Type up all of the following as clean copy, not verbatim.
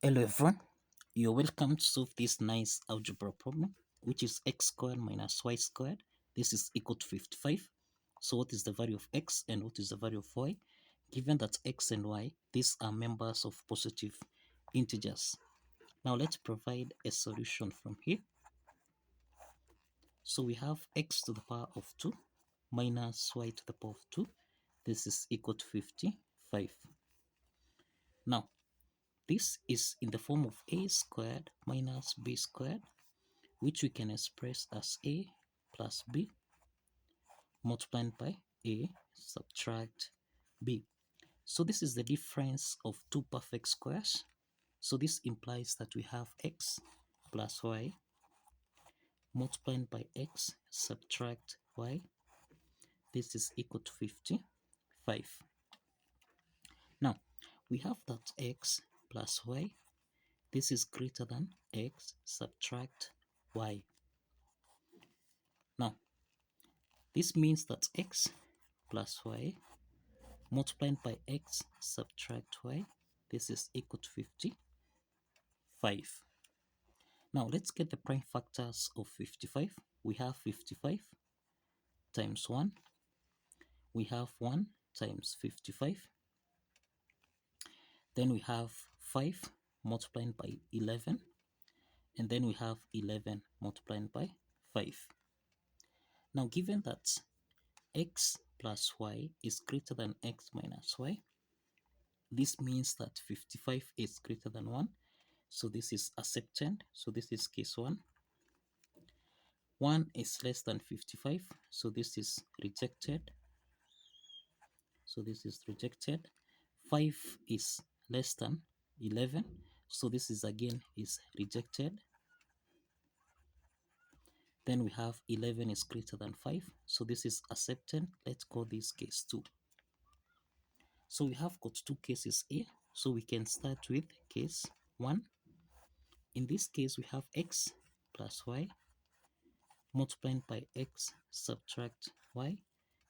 Hello everyone, you're welcome to solve this nice algebra problem, which is x squared minus y squared. This is equal to 55. So what is the value of x and what is the value of y? Given that x and y, these are members of positive integers. Now let's provide a solution from here. So we have x to the power of 2 minus y to the power of 2. This is equal to 55. Now, this is in the form of a squared minus b squared, which we can express as a plus b multiplied by a subtract b. So this is the difference of two perfect squares. So this implies that we have x plus y multiplied by x subtract y. This is equal to 55. Now, we have that x plus y, this is greater than x subtract y. Now, this means that x plus y multiplied by x subtract y, this is equal to 55. Now let's get the prime factors of 55. We have 55 times 1. We have 1 times 55. Then we have 5 multiplied by 11. And then we have 11 multiplied by 5. Now given that x plus y is greater than x minus y, this means that 55 is greater than 1. So this is accepted. So this is case 1. 1 is less than 55. So this is rejected. So this is rejected. 5 is less than 11. So this is again is rejected. Then we have 11 is greater than 5. So this is accepted. Let's call this case 2. So we have got two cases here. So we can start with case 1. In this case, we have x plus y multiplied by x subtract y.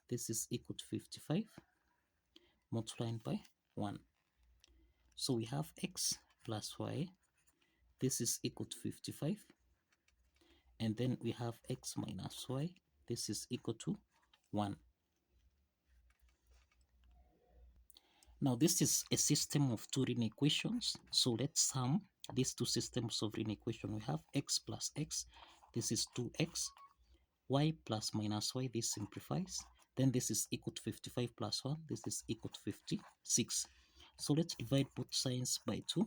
This is equal to 55 multiplied by 1. So we have x plus y. This is equal to 55. And then we have x minus y. This is equal to 1. Now this is a system of two linear equations. So let's sum these two systems of linear equation. We have x plus x. This is 2x. Y plus minus y. This simplifies. Then this is equal to 55 plus 1. This is equal to 56. So let's divide both sides by 2.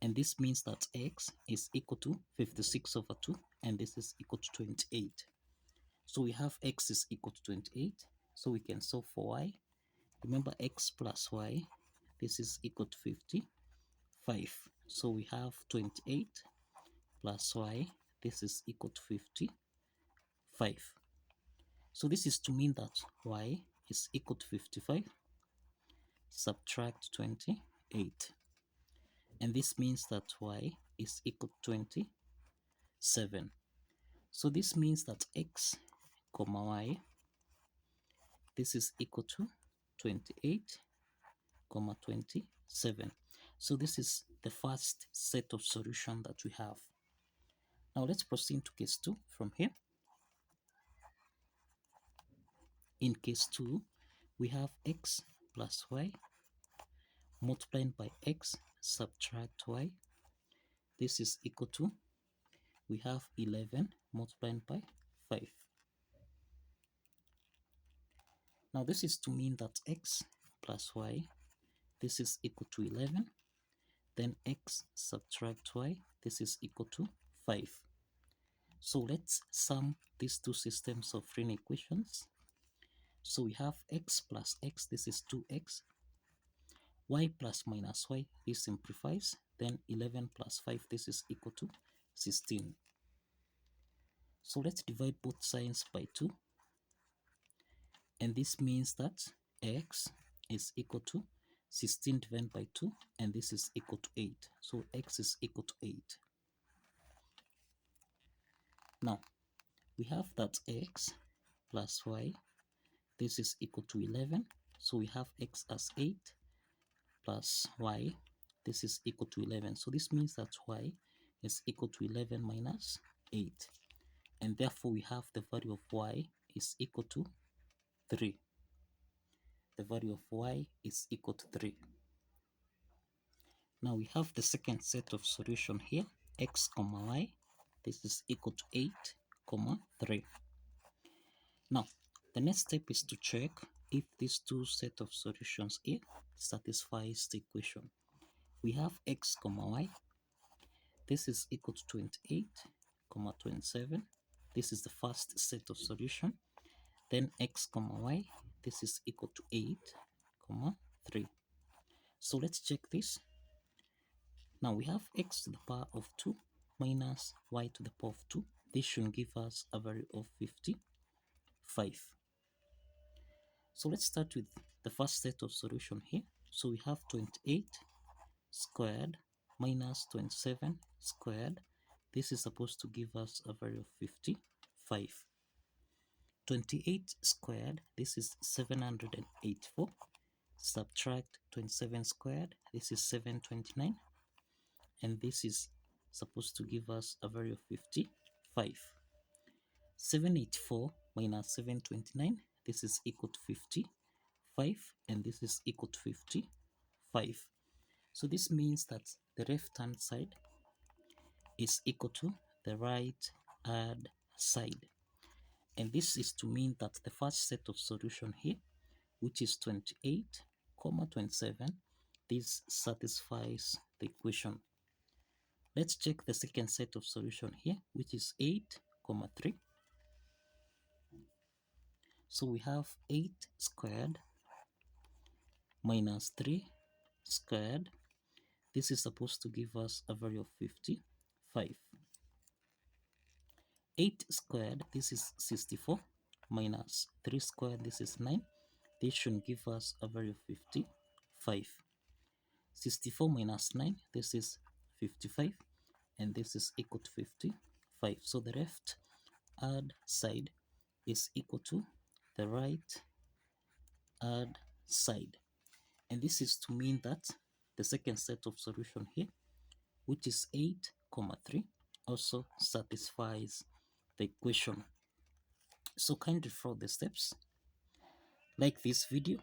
And this means that x is equal to 56 over 2. And this is equal to 28. So we have x is equal to 28. So we can solve for y. Remember x plus y. This is equal to 55. So we have 28 plus y. This is equal to 55. So this is to mean that y is equal to 55, subtract 28. And this means that y is equal to 27. So this means that x comma y, this is equal to 28 comma 27. So this is the first set of solution that we have. Now let's proceed to case 2 from here. In case 2, we have x plus y multiplied by x subtract y. This is equal to, we have 11 multiplied by 5. Now this is to mean that x plus y, this is equal to 11. Then x subtract y, this is equal to 5. So let's sum these two systems of linear equations. So we have x plus x, this is 2x. Y plus minus y, this simplifies. Then 11 plus 5, this is equal to 16. So let's divide both sides by 2. And this means that x is equal to 16 divided by 2. And this is equal to 8. So x is equal to 8. Now, we have that x plus y, this is equal to 11. So we have x as 8 plus y this is equal to 11. So this means that y is equal to 11 minus 8. And therefore we have the value of y is equal to 3. The value of y is equal to 3. Now we have the second set of solution here, x comma y. This is equal to 8 comma 3. Now the next step is to check if these two set of solutions here satisfies the equation. We have x comma y. This is equal to 28 comma 27. This is the first set of solution. Then x comma y, this is equal to 8 comma 3. So let's check this. Now we have x to the power of 2 minus y to the power of 2. This should give us a value of 55. So let's start with the first set of solution here. So we have 28 squared minus 27 squared. This is supposed to give us a value of 55. 28 squared, this is 784. Subtract 27 squared, this is 729. And this is supposed to give us a value of 55. 784 minus 729, this is equal to 55, and this is equal to 55. So this means that the left hand side is equal to the right hand side. And this is to mean that the first set of solution here, which is 28 comma 27, this satisfies the equation. Let's check the second set of solution here, which is 8 comma 3. So we have 8 squared minus 3 squared. This is supposed to give us a value of 55. 8 squared, this is 64, minus 3 squared, this is 9. This should give us a value of 55. 64 minus 9, this is 55, and this is equal to 55. So the left hand side is equal to the right hand side. And this is to mean that the second set of solution here, which is 8 comma 3, also satisfies the equation. So kindly follow the steps. Like this video.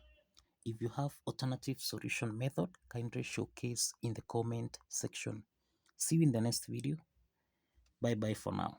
If you have alternative solution method, kindly showcase in the comment section. See you in the next video. Bye bye for now.